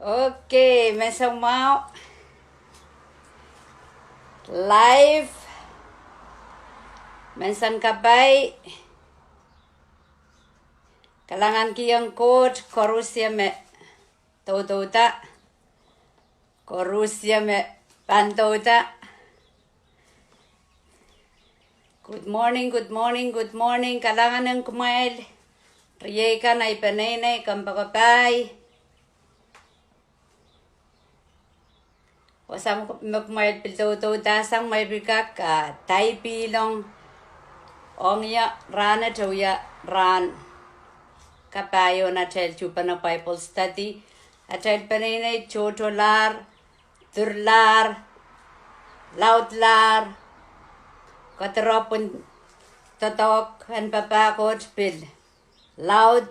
Okay, mesang mau live mesang kabay kalangan kiyang coach korusya me tauta korusya me pantauta. Good morning kalangan ng kumail riyekan ay panay kampakapay. Wasam magmayad pilto dasang may bigak tay pilong ongya rana tuya ran kapayo na tel chupa na Bible study atel panay chotolar turlar lautlar kateropon tatok and papakot pil loud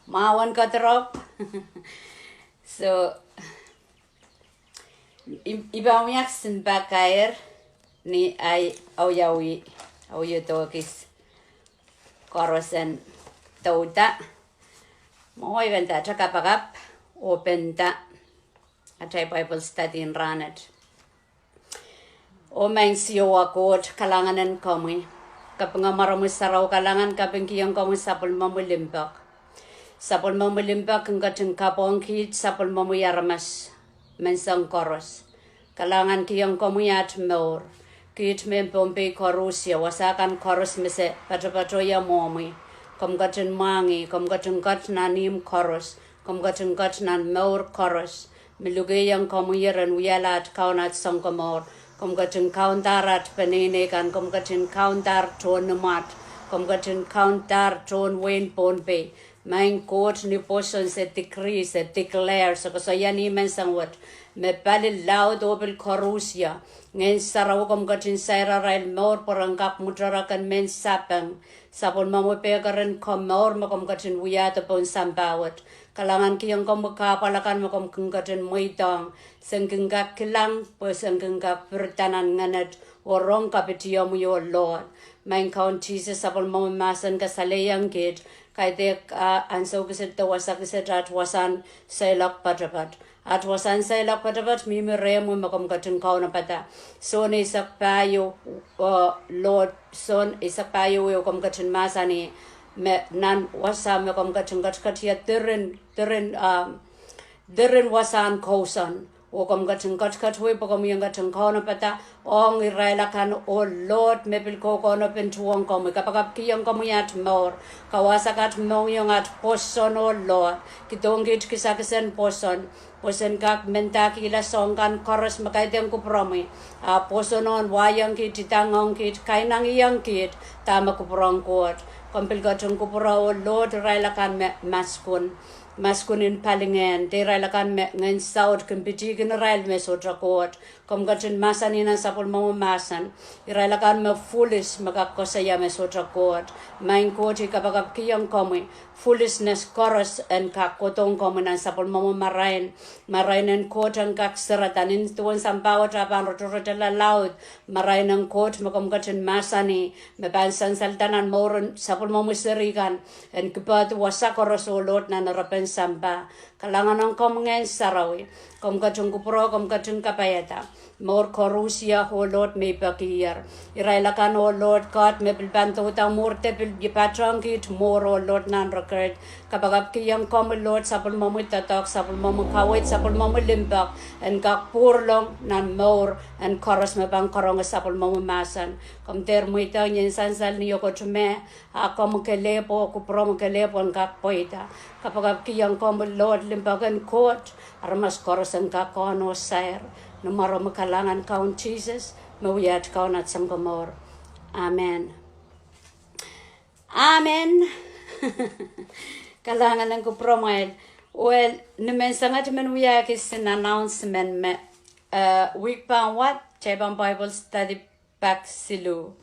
mawan katerop. So ibang yak sin bakair ni ay auyawi auyutokis korosen tauta moy venta chakapagap open ta atay Bible study in ranet o mengsio akot kalanganan kami kapanga maramus saraw kalangan kapengkiyang kami sapul mamulimbak ang kateng kapong kit sapul mamuyaramas mensang koros kalangan kiyang komuyat mor kit men pompe korusia wasakan koros mese pato ya momi kom gaten mangi kom gaten nanim koros kom gaten nan mor koros meluge yang komuyeran wialat kaunat sangkomor kom gaten kauntarat penene kan kom gaten kauntar ton mat kom gaten kauntar ton wen pompe main court ni potion se decree se declare so yani mensang wat me pali loud obel korusia ngen saraw kom gatin saira rail mor porangkak mutarakan men sapang sapon mamu pegaran komor makom gatin wiyata pon sambawat kalangan kiyang kom kapalakan makom gatin moitang sengkengak kilang po sengkengak pertanan nganet orong kapitiyom yo Lord main count Jesus sapon mamu masan kasalayang kid kaide Ansou kisit wasak kisit atwasan selak patapat atwasan selak patapat mimire mu makom gatin kauna pata son isak payo Lord son isak payo yo kom gatin masani me nan wasa makom gatin katia dirin wasan kausan o kom gatin katwe pakom yang gatin kauna pata ong irailakan o Lord mepil ko kono pentuong kom kapagap kiyang komuyat mor kawasakat mong yung at poson o Lord kitong git kisakisen poson kak mentaki ila songkan koros makaiteng kupromi posonon wayang kit titangong kit kainang iyang kit tama kuprong kot kompil gatong kupro o Lord irailakan maskunin palingen de railakan ngen saud kempitigin rail mesotrakot kom gatin masanin ang sapul mo masan irailakan me foolish magakosaya mesotrakot main koti kapag kiyang komi foolishness koros en kakotong komi ng sapul mo marainen kot ang kaksaratanin tuwan sampawat apang rotorotela laud marainen kot makom gatin masani mebansan saltanan moron sapul mo musirikan en kipat wasak koros ulot na narapen samba kalangan ng komengen sarawi kom gatung kupro kom gatung kapayata mor korusia ho Lord me pakiyar irailakan o Lord God me bilbanto ta morte bil gipatrang kit mor o Lord nan record kapag kiyang kom Lord sapul mo tatak sapul mo kawit sapul mo limbak en kak purlong nan mor en koros me bang korong sapul mo masan kom ter muita nyen sansal niyo ko tume ako mukelepo kupro mukelepo en kak poita kapag kiyang kom Lord limbagan court armas koros en kak kono sair numaro makalangan kaun Jesus mawiyat kaun at sangkomor amen kalangan ng kupromail well naman sangat man wiyakis an announcement me week pa wat chabang Bible study baksilu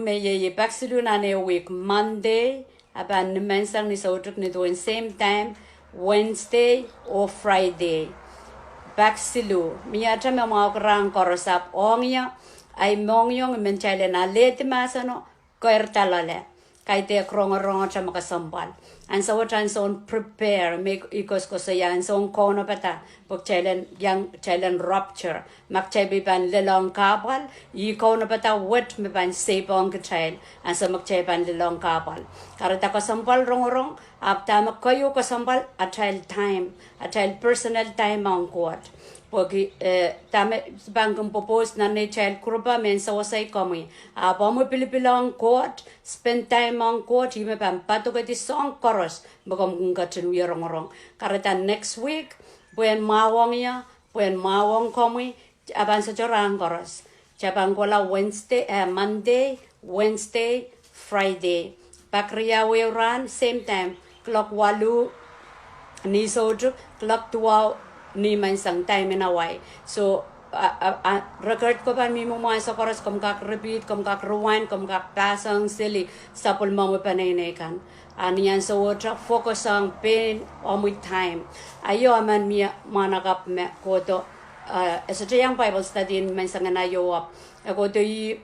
me ye baksilu na ne week Monday aban naman sang ni sautuk ni doing same time Wednesday or Friday baksilu miyata me mga karang korosap ongya ay mongyong menchale na leti masano koertalale kaite krong cha makasambal and so what and so prepare make ikos ko saya and so kono pata pok chelen rupture mak chebi ban lelong kabal I kono pata wet me ban sebong child and so mak cheban lelong kabal karata ko sambal rong apta mak koyo ko sambal a child time a child personal time on court porque tame bangum propose na ne child krupa men so say komi a bomo pilipilong court spend time on court ime pam pato ke ti song chorus bagom gunga tenu yorong karata next week buen mawong ya buen mawong komi aban sa jorang chorus chabang kola Monday Wednesday Friday bakriya we run same time clock walu ni soju clock 12 ni man sang time in away so record ko ban mi mo sa chorus kom kak repeat kom kak rewind kom kak pasang silly sapol mo panene kan anian so tra focus on pain on with time ayo man mi manakap me ko to sa yang Bible study man sang na yo up ko to I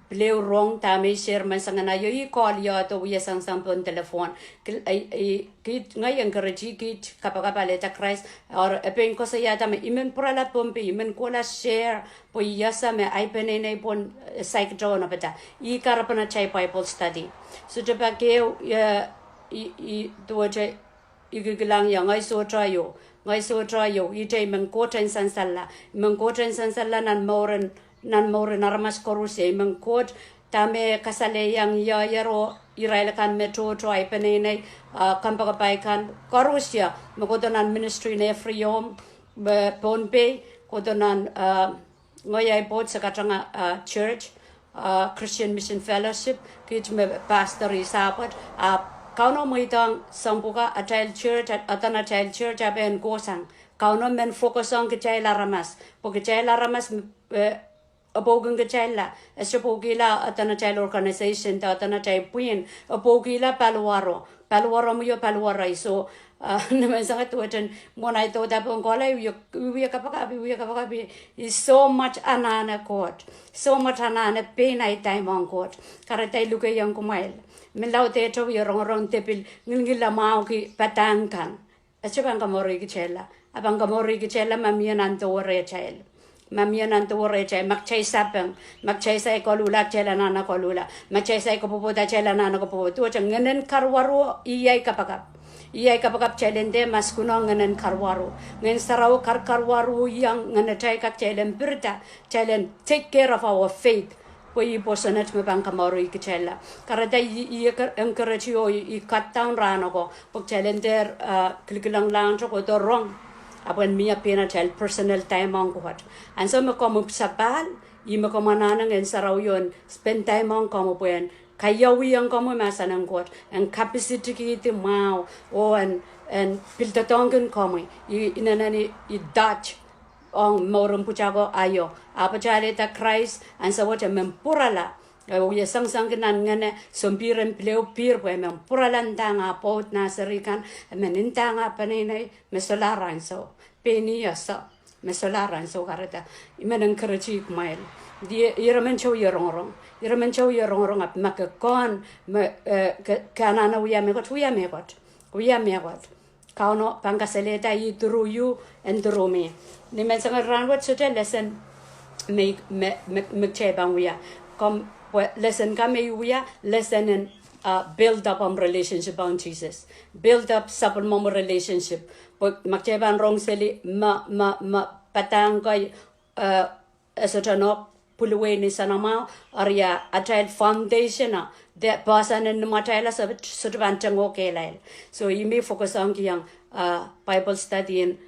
Bleu wrong tami share man sang na yo I call yo to we sang pon telephone kit ngai encourage kit kapakapale ta Christ or pen ko sa yata me imen purala pompe imen kola share po yasa me ai penene pon psych drone pata I karapana chai Bible study so to ba ke I to che igilang yang ngai so try yo I tay men ko ten sansalla nan moren armas koruse men kod tame kasale yang ya yaro Israel kan metro try penene kampaka kan korusia mekodonan ministry ne freedom be ponpe kodonan ngoyai bot sakatanga church Christian Mission Fellowship kit me pastor isapat kauno muitang sampuka a child church atana child church aben gosang kauno men focus on kecela ramas pokecela ramas abogang kecela esopogila atana child organization ta atana child puin abogila paluaro mo yo paluara so naman sa katuatan mona ito tapong kola wiya kapakabi is so much anana court so much anana pain ay time on court karatay lukay yang kumail milaw te to yorong tepil ngilngila mau ki patangkan asibang kamori kecela abang kamori kecela mamian antore chel makchay sapang makchay sa kolula chela nana kolula makchay sa kopuputa chela nana kopuputa chang ngenen karwaro iyay kapakap chelende mas kuno ngenen karwaro ngen sarau karwaro yang ngenetay kak chelen birta chelen take care of our faith poi posanet me bang kamori kecela karada I encourage yo I cut down rano ko pok chalender klikilang lang ko to wrong apan mia pena child personal time on ko hat and so me kom sabal I me kom mananang en sarau yon spend time on kom pen kayawi ang kom masanang ko and capacity ki mau and piltatongen kom I inanani I Dutch on morum puchago ayo apachale ta Christ and so what mempurala we sang kinan ngane sompiren pleo pir we mempurala ndanga pot naserikan menintanga panene mesolaran so peni yasa mesolaran so karata imen encourage mail dia iramen chow yorong ap makakon kanana we megot kauno pangaseleta I through you and through me ni men sangat ranwat sudah lesson me cebang we kom lesson kami we lesson and build up relationship on Jesus build up sapon mom relationship makceban rong seli ma patang kai esotano puluwe ni sanama area a child foundation de person and matayla sudah bantang okay lain so you may focus on yang Bible study and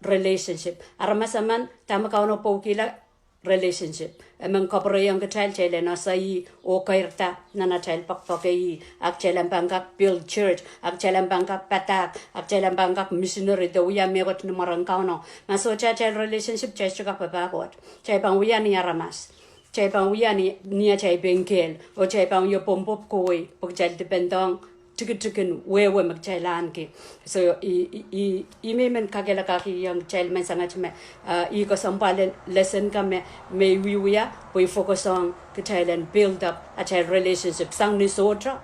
relationship aramasaman tama kauno pokila relationship emang kopro yang ke child na sai o kairta nana child pakpakai ak chelam bangkak build church ak chelam bangkak patak ak chelam bangkak missionary do ya megot numarang kauno maso child relationship church ka papakot chai bang wiya ni aramas chai bang wiya ni nia chai bengkel o chai bang yo pompop koi pok child dependong chicken wewe magchailan ki so I me men kagela kaki young child men sangat me I ko sampal lesson ka me we ya we focus on the child and build up a child relationship sang ni sotra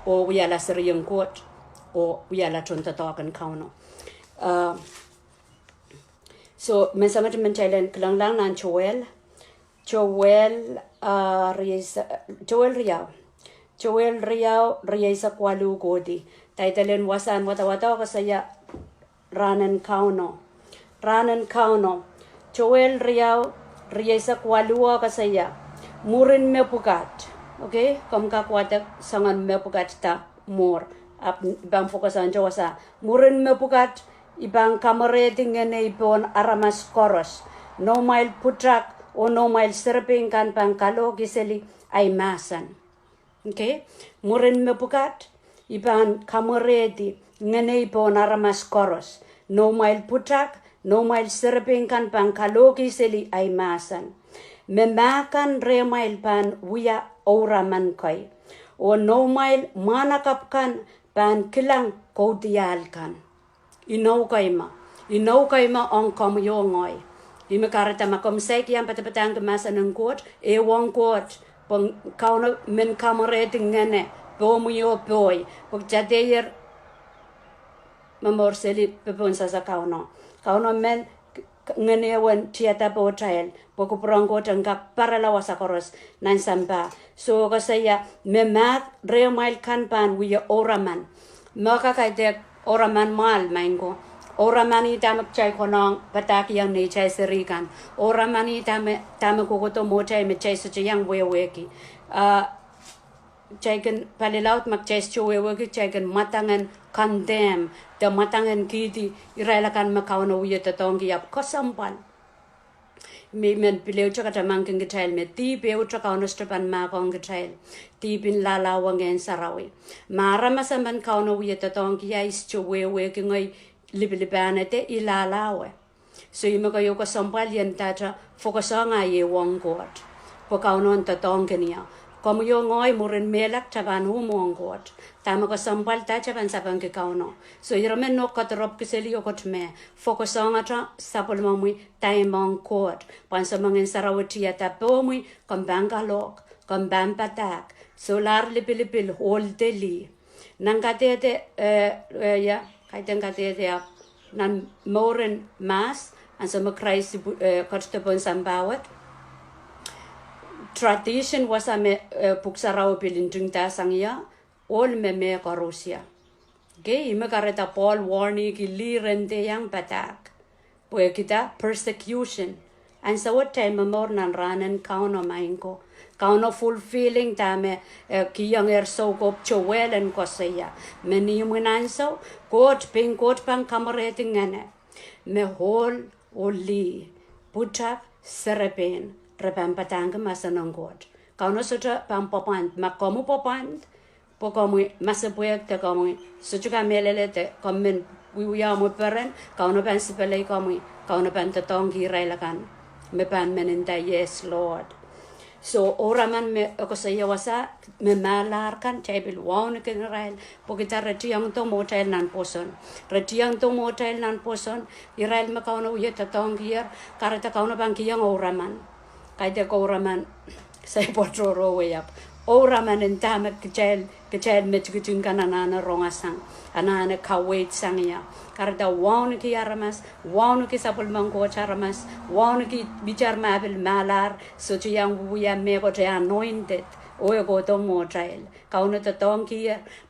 o we ala seriyang court o we ala tonta tokan kauno so men sangat men child and klang lang nan Joel Riau Riesa Kwalu Godi. Taitalen wasan wata kasaya Ranan Kauno. Joel Riau Riesa Kwalua kasaya. Murin mepugat. Okay? Kamka kwata sangan mepugat ta mur. Ibang fokusan jawasa. Murin mepugat. Ibang kamareding ngene ipon aramas koros. No mile putrak o no mile serping kan pangkalo giseli ay masan. Okay, murin mepukat iban kameredi ngene ipon aramas koros no mile putrak no mile serping kan pangkalogi seli ay masan memakan re mile pan wiya ora man kai o no mile manakap kan pan kilang kodial kan inau kaima on kom yo ngoi imekarata makom sek yang patapatang kemasan ng kot e wong kot pang kauna men kamerating ngene bomu yo boy pag jadeyer mamor seli pepon sa kauna men ngene wan tiata po trial pag prango tangka para lawa sa koros nan samba so kasaya memat remail kan pan wiya oraman maka kaite oraman mal maingo Oramani tama chai konong pataki yang ni chai serikan. Oramani tama kokoto mo chai me chai such yang weki. Chai kan palilaut mak chai such weki chai kan matangan condemn the matangan kiti irailakan makauno wiya tatongi ap kosampan. Me men pileu chakata mangking gitail me ti peu chakauno stepan makong gitail. Ti bin lalawang en sarawi. Maramasamban kauno wiya tatongi ya is chu weki ngoy libanete ilalawe so imaka yoko sampal yan tata fokasanga ye wonggot pokaunon tatongkenia komu yo ngoy murin melak taban humonggot tamaka sampal tacha ban sabang ke kauno so iramen no katrop kiseli yokot me fokasanga ta sapol mamui taimong court pansamangin sarawati ata pomui kombangalok kombampatak solar lipilipil holdeli nangkatete ya kaiteng katete nan moren mas and some Christ kostebon sambawat tradition was a puksarao pilindring tasangya all me karusia ge imakareta Paul warning ki lirente yang patak pue kita persecution and so what time more nan ranen kauno mainko kauno fulfilling tame kiyang so gop Joel and kosaya meni Ansou kot pang kamerating ngane me hol oli putak serepin repam patang masanong god kauno sutra pam popand makomu popand pokomu masapuek te komu suchuka melele te komen wiya mo peren kauno pan sipelei komu kauno pan tatongi railakan me pan meninda yes lord so oraman me okosaya wasa me malarkan chaibil waun ke Israel pokita retiang to motel nan poson Israel me kauno yeta tongier karata kauno bangkiyang oraman kaide ko oraman sai potro way up oraman entame kecel metgutin kanana rongasang anana kawait sangya karata waun ki aramas waun ki sapul mangko charamas waun ki bicar mabil malar so yang buya me ko anointed oyo go to mo trail kauno to tongi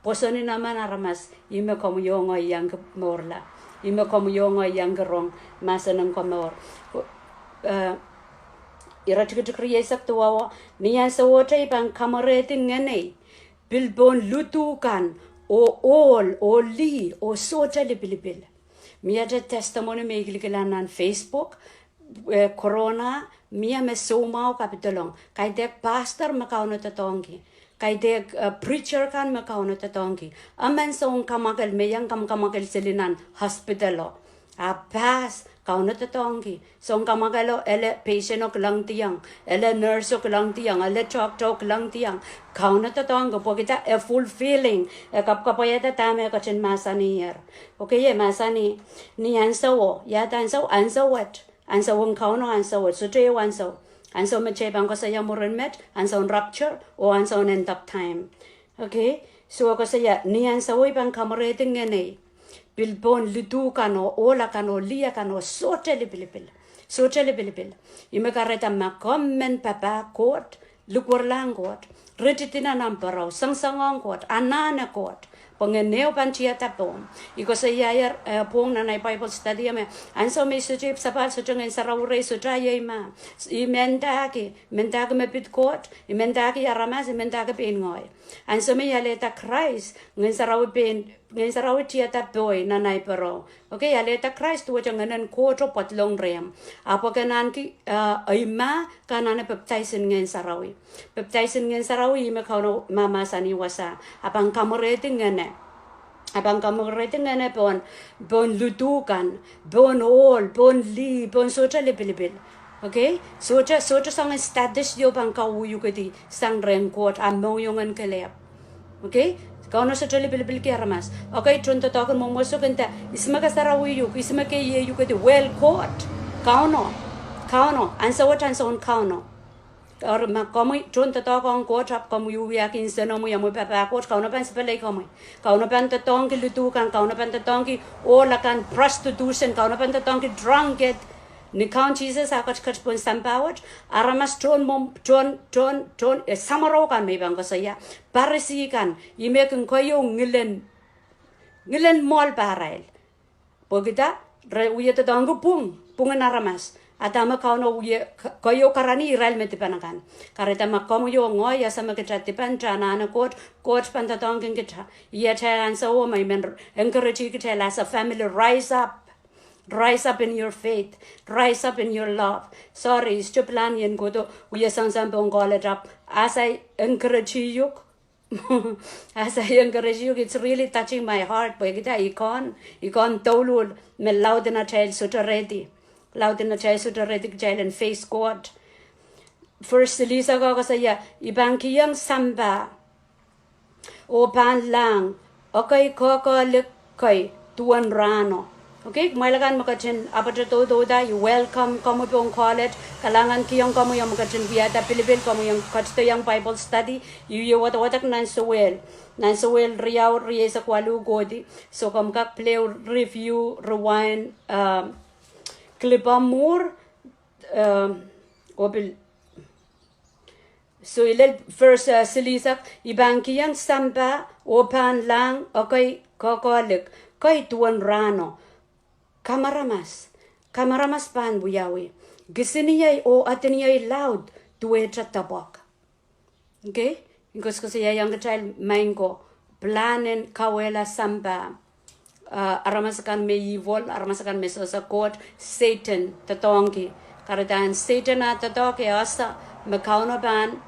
posoni naman aramas ime komu yongo yang morla ime komu yongo yang rong masanang komor ira tikit kriyesak tuwa niya sa wote pang kamaretin ngene bilbon lutukan o li o soja libil mia de testimony meigililanan Facebook corona mia me soma kapitolong kay dek pastor makauno tatongi kay dek preacher kan makauno tatongi aman song kamagal meyang kamagal selinan hospitalo a pass kauna tatongi song kamagalo ele patient ok lang tiang ele nurse ok lang tiang ele doctor ok lang tiang kauna tatongo pokita a fulfilling e kapkapayata tame ka chen masani yer okay ye masani ni Ansou ya Ansou what Ansou kauna Ansou so te Ansou me che bang ko sa yamuren met Ansou rupture o Ansou end up time okay so ko sa ya ni Ansou bang kamare ngene bilbon lidu kano ola kano lia kano sotele bilbil imekareta makommen papa court lukurlang court retitina namparo sangsangong court anana court pengeneo pancia tapon iko saya pong na Bible study ame Ansou me sujip sapal sujungen sarawure sujaye ma imendaki me pit court imendaki aramas imendaki pengoy Ansou me yaleta Christ ngen sarawu pen ngen sarawu tiata boy na naiparo okay yaleta Christ tu janganan court pot long rem apa kanan ki aima kanane baptizing ngen sarawi me kauno mama sani wasa apang kamorete ngene bon ludukan bon all bon li bon socha lebil okay socha sang status yo bang kau yu kedi sang renkot among yongan kelep okay kauno socha lebil ki aramas okay chunta takon momoso kenta isma ka sarawi yu isma ke ye yu kedi well court kauno Ansou kauno or ma komu chunta takon ko chap komu yu ya kin seno mu yamu papa ko kauno pan sepele komu kauno pan tatong ki ludukan kauno pan tatong ki ola kan prostitution kauno pan tatong ki drunkard ni count Jesus akat kat pun sampawat aramas ton samaro kan me bang ko saya parisi kan imek ko yo ngilen mol parail pogita uye tatong pungan aramas atama kauno uye koyo karani Israel metipanakan kareta makomo yo ngoya sama kita tipan jana na kot pan tatong kita ye chalan so my men encourage kita as a family rise up in your faith rise up in your love sorry stuplan yen goto uye sang bongole rap as I encourage you it's really touching my heart boy kita ikon tolul me laudena child so ready loud in the child to ready child and face God. First Lisa ko saya ibang kiyang samba o pan lang okay ko kay tuan rano okay mailagan makachin apato do da you welcome kamu pong college kalangan kiyang kamu yang makachin biata Pilipil kamu yang katto yang Bible study you watak nan so well riau sa kwalu godi so kamu kak play review rewind klipa more obil so ilal first silisak ibang kiyang samba opan lang okay kokolik kay tuan rano kamaramas pan buyawi gisiniyay o atiniyay loud tuwetra tabok okay because kasi yang child mango planen kawela samba aramasakan me evil aramasakan me sosakot Satan tatongi karadan Satan tatoke asa me kauno ban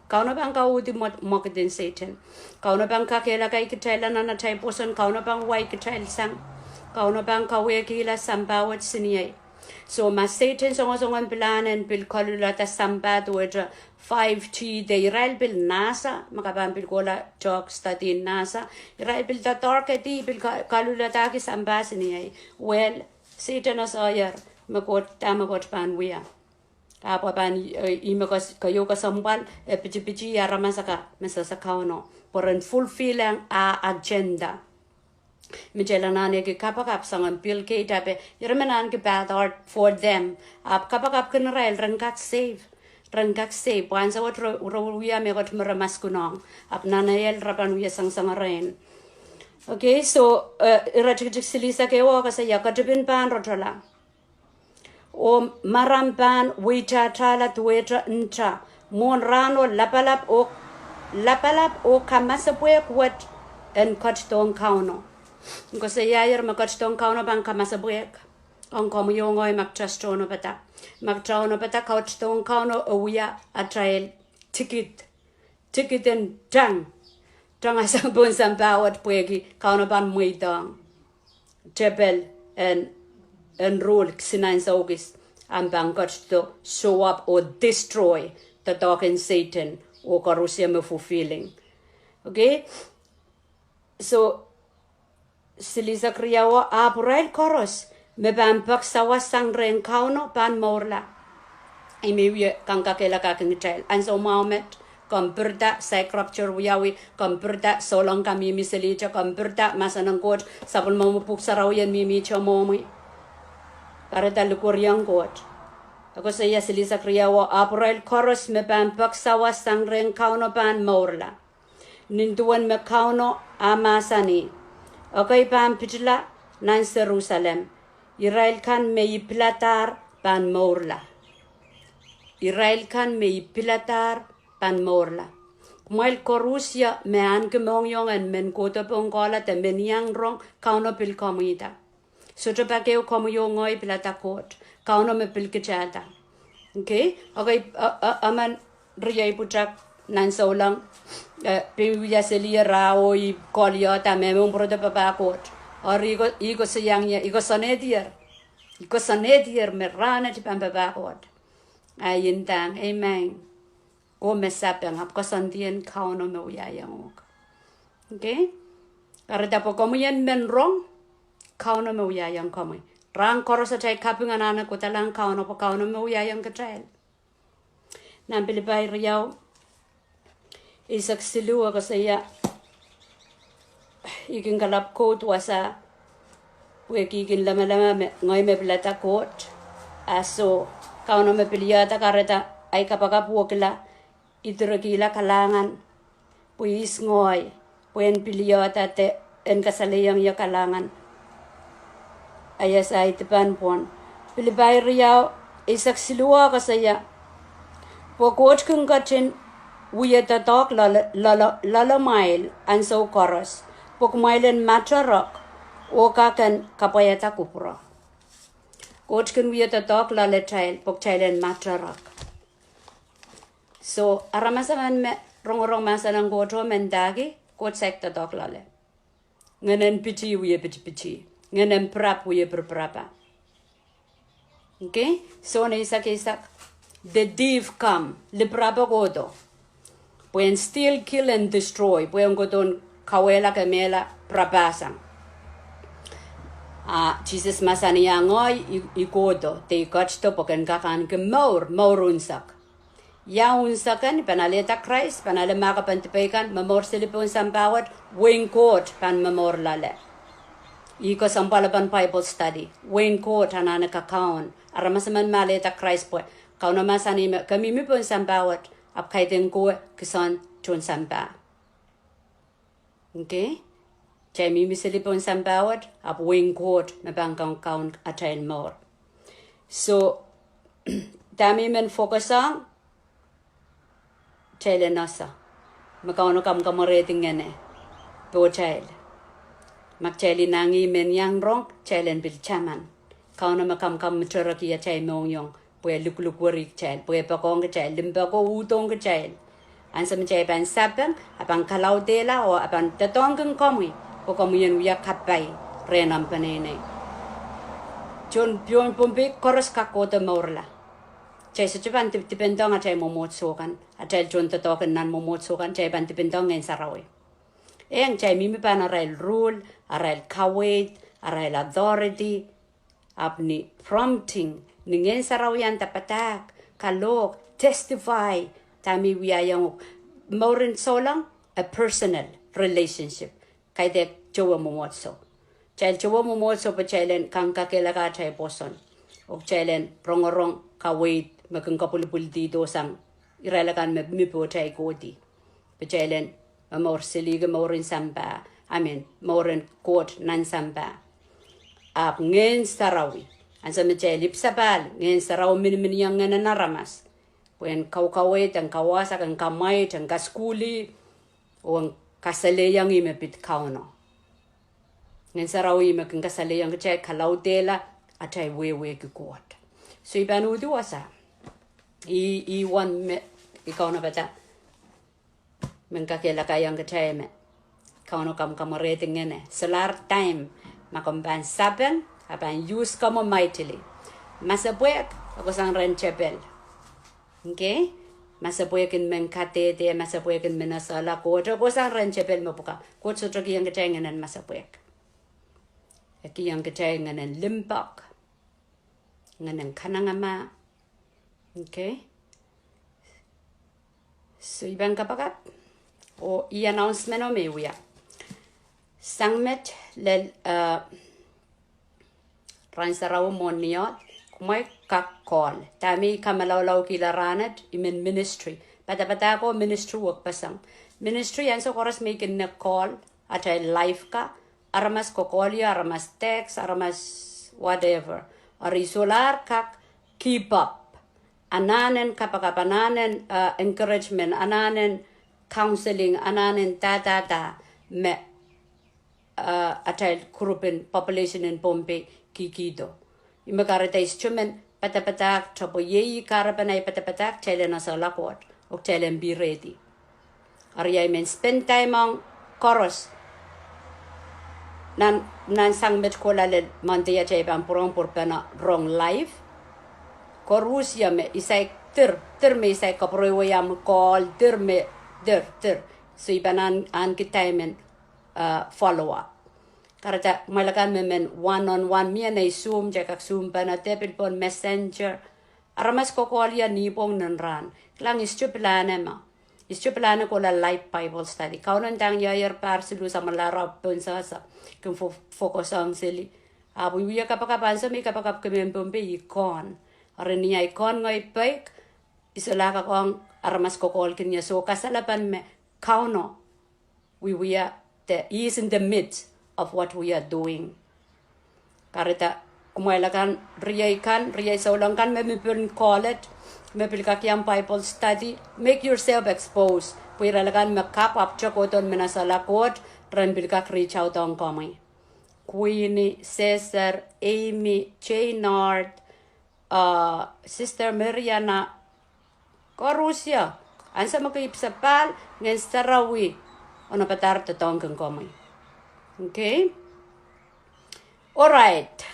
ka udi mokdin Satan kauno ban ka kela kai kitela na tai poson kauno ban wai kitel sang kauno ban ka we kila sambawat siniyai so ma Satan songon planen bil kolula ta samba tuwetra 5G de Israel bil NASA makaban bil gola talk study NASA Israel bil ta torke di bil kalula ta ki sambas ni well Satan as ayer makot pan wia apa ban imekos kayo ka sambal pichi ya ramasaka mesasa kauno poren fulfilling a agenda Mijelanane ke kapakap sangan bil ke tabe yermenan ke bad art for them ap kapakap kan Israel rengkak save wansa wat rawuya me got meramas kunong ap nanayel rapan wiya sang rain okay so iratik silisa ke wa kasi yakatibin pan rotola o marampan wita tala tuwetra nta mon rano lapalap o kamasapwe kwat en kotong kauno kasi yayer makotong kauno bang kamasapwe ang komo yongoy magtrastono bata couch tong kauno uya a trail ticket and tang asang bon sambawat puegi kauno ban muidang tebel and rule sinang saugis ang bangkat to show up or destroy the dog and Satan o karusia me fulfilling. Okay? So silisa kriyawa apurail koros me bampak sawa sangren kauno pan morla. Imiwi kangkakela kaking child. Ansou Mohammed komperda sakrapture wiyawi komperda solong kami miselicha komperda masanang kot sapul mamupuk sarawian mimi chomomi. Kareta lukuryang kot. Ako saya silisa kriyawa apurail koros me bampak sawa sangren kauno pan morla. Ninduan me kauno amasani. Okay pan pitla nan Jerusalem. Israel kan me iplatar pan morla. Israel kan me iplatar pan morla. Kumail korusia me an kemongyong en men kota pongkola te men yang rong kauno pil komita. Soto pakeo komyo ngoi plata kot. Kauno me pil kechata. Okay? Okay, aman riyay putak nan solang piwiya selia rao I kolya ta me mong proda papakot. Or igo sayangnya igo sanedier. Igo sanedier me rana ti pampapakot. Ayin tang, amen. Ko mesapang hap kasandien kauno me uyayang. Okay? Karena po komuyan men rong kauno me uyayang komoy. Rang koros sa chay kapingan anak ko talang kauno po kauno me uyayang katrail. Nang Pilipay riyaw isak silu ako saya ikin kalap kot wasa ikin lama-lama ngoy me plata kot aso kauno me piliyata kareta ay kapagapu kila ituragila kalangan puis ngoy puen piliyata te en kasaliyang ya kalangan ayas ay tepan pon Pilipay riyaw isak silu ako saya pokot kung katin Uya tatok lala mail Ansou koros. Pok mailen matarok o kakan kapayata kupro. Kochkin uya tatok lala chail pok chailen matarok. So aramasaman me rong masalang goto mendagi kot sek tatok lala. Nganen piti uya piti. Nganen prap uya berprapa. Okay? So na isak. The thief come. Liprapa godo. Pueden steal, kill, and destroy. Pueden godon kawela kamela prabasang. Jesus masaniya ngoy ikodo. Te ikachto poken kakan ke maurunsak. Ya unsakan panaleta Christ, panale makapantipekan, mamor silipon sampawat, wing court pan mamor lale. Iko sampalaban Bible study. Wing court anana kakaon. Aramasaman maleta Christ po. Kauna masani kami mi pon sampawat. Ap kaiten ko kisan chon samba. Okay? Chay mi misilipon sambawat ap wing court na bangkang kaun atain more. So dami men focusang chayle nasa. Makauno kam kamareting ngene. Po chayle. Magchayli nangi men yang rong chaylen bil chaman. Kauno makam maturaki ya chay mongyong. Puya luk warik chail, puya pakong ke chail, limpako utong ke chail. Ansam chay pan sapang, apang kalau dela o apang tatongkang komi, po komuyan uya kapay, renam panene. Chon pion pumpi koros kakota morla. Chay sa chupan tipentong at chay momotsokan, at chay chon tatokan nan momotsokan, chay pan tipentong ngayon sarawi. Ang chay mimi pan arail rule, arail kawait, arail authority, apni prompting, Ningen sarawian tapatak, kalok, testify, tami wiyayang morin solang, a personal relationship. Kay dek jowa momotso. Chail jowa momotso pa chailen kang kakela ka chay poson. O chailen rongorong kawait, magkang kapulipul dito sang iralakan mipo chay kodi. Pa chailen mamor siliga morin samba, morin kot nan samba. Ap ngen sarawi. Ansa macam lip sapal, ngen sarau min yang ngena naramas. Puen kau-kawet, ang kawasak, ang kamay, ang kaskuli, o ang kasaleyang imepit kauno. Ngen sarau imek ang kasaleyang kacay kalautela, at ay wewe kikuot. So iban uduasa. Iwan me, ikaw na bata. Mengkakela kayang kacay me. Kauno kam kamareting ngene. Solar time, makamban saben, Aban use kamo mightily. Masabuek, ako sang renchebel. Okay? Masabuekin men katete, masabuekin menasala ko. Ako sang renchebel mabuka. Ko soto kiyang katenganan masabuek. Kiyang katenganan limpak. Nganan kanangama. Okay? So ibang kapagap. O i-announcement o mewia. Sangmet lel ransaraw moniot kumay kakol. Tami kamalawlaw kilaranet imin ministry. Pata ko ministry work pasang. Ministry yan so koras may na call at ay life ka. Aramas kokolya, aramas text, aramas whatever. Arisolar kak keep up. Ananen kapakapananen encouragement, ananen counseling, ananen ta me atay kurupin population in Bombay kikido. Imakarita instrument patapatak topo yeyi karapanay patapatak tele na sa lakot o tele be ready. Ariyay men spend time on chorus. Nan sangmet ko lalel mantiya chay bang purong purpana wrong life. Korusya me isay tir me isay kaproyam call tir. So ibanan an kitaimen follow up. Karata malakan men one-on-one miya na Zoom jakak Zoom pa na tepil pon messenger. Aramas ko kolya nipong nanran. Klang istupilana ma. Istupilana ko la live Bible study. Kaunan tang yayar par silu sa malarap pon sa kung focus ang sili. Abu wiya kapakapansa may kapakap kami pompe ikon. Arin niya ikon ngay paik. Isolaka ko ang aramas ko kol kanya. So kasalapan me kauno. We are he is in the midst of what we are doing. Karita kumailakan riyay sa ulang kan may call it, may pilkakyang Bible study, make yourself exposed. Puwira lakan makap up chakoton menasalakot, ran pilkak reach out on kami. Queenie, Cesar, Amy, Chaynard, Sister Mariana, Korusya, ansa makipsapal, ngayon sarawi, ano patar tatong kang kami. Okay? Alright.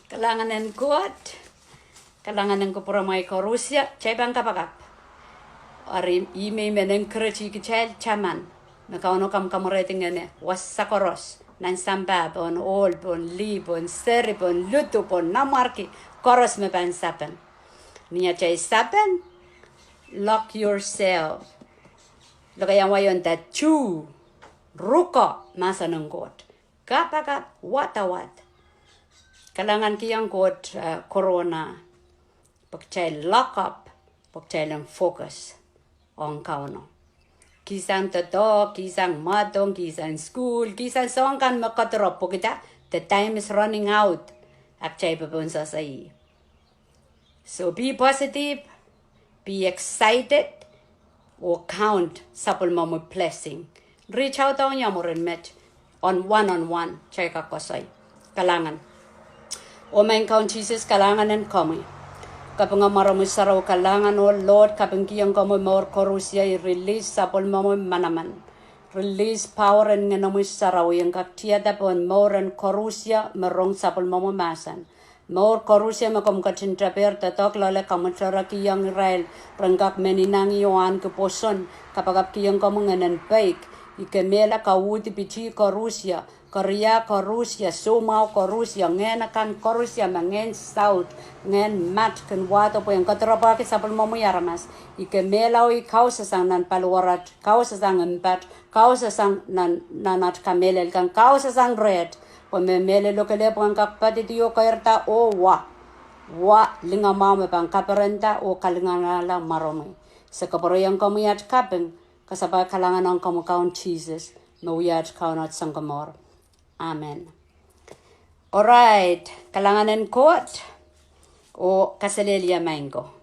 Kalanganan kuat. Kalanganan ko pura may korusya. Chay bang kapakap. Ari ime meneng krechi kichel chaman. Nakauno kam kamureting ngene. Was sakoros. Nan samba bon ol bon li bon seri bon lutu bon namarki. Koros me ban sapen. Niya chay sapen. Lock yourself. Lagayang wayon that chew. Ruko masa ng God. Kapag watawat. Kalangan kiyang God corona. Pagchay lock up. Pagchay lang focus. On kauno. Kisang toto, kisang matong, kisang school, kisang song kan makatrop po kita. The time is running out. Akchay papun sa sayi. So be positive. Be excited. O count sapul mo blessing. Reach out on yamurin met on one-on-one. Chay kakosay. Kalangan. O main count Jesus kalangan and kami. Kapag nga marami saraw kalangan o Lord, kapag kiyang kami more korusya i-release sapol mo manaman. Release power and nga namoy saraw yung kaktiyada po more and korusya marong sapol mo masan. More korusya makamkatintraper tatok lala kamutsara kiyang Israel rangkak meninang iyoan keposon kapag kiyang kami nganan baik. Ikemela kawuti pichi korusya, Korea korusya, Somao korusya, ngen akan korusya mangen south, ngen mat kan wato po yang katrapa ke sapul mamuyaramas. Ikemela o ikaw sasang nan paluwarat, kau sasang empat, kau sasang nanat kamelel kan kau sasang red. Pememele lokale po ang kakpati tiyo kairta o wa lingamame pang kaparenta o kalingangala marome. Sa kaparoyang kamuyat kapeng. Kasabay kalangan ang kamukaon Jesus, mawiyat kaunat sangkamor. Amen. Alright, kalanganan kot o kasalilya mango.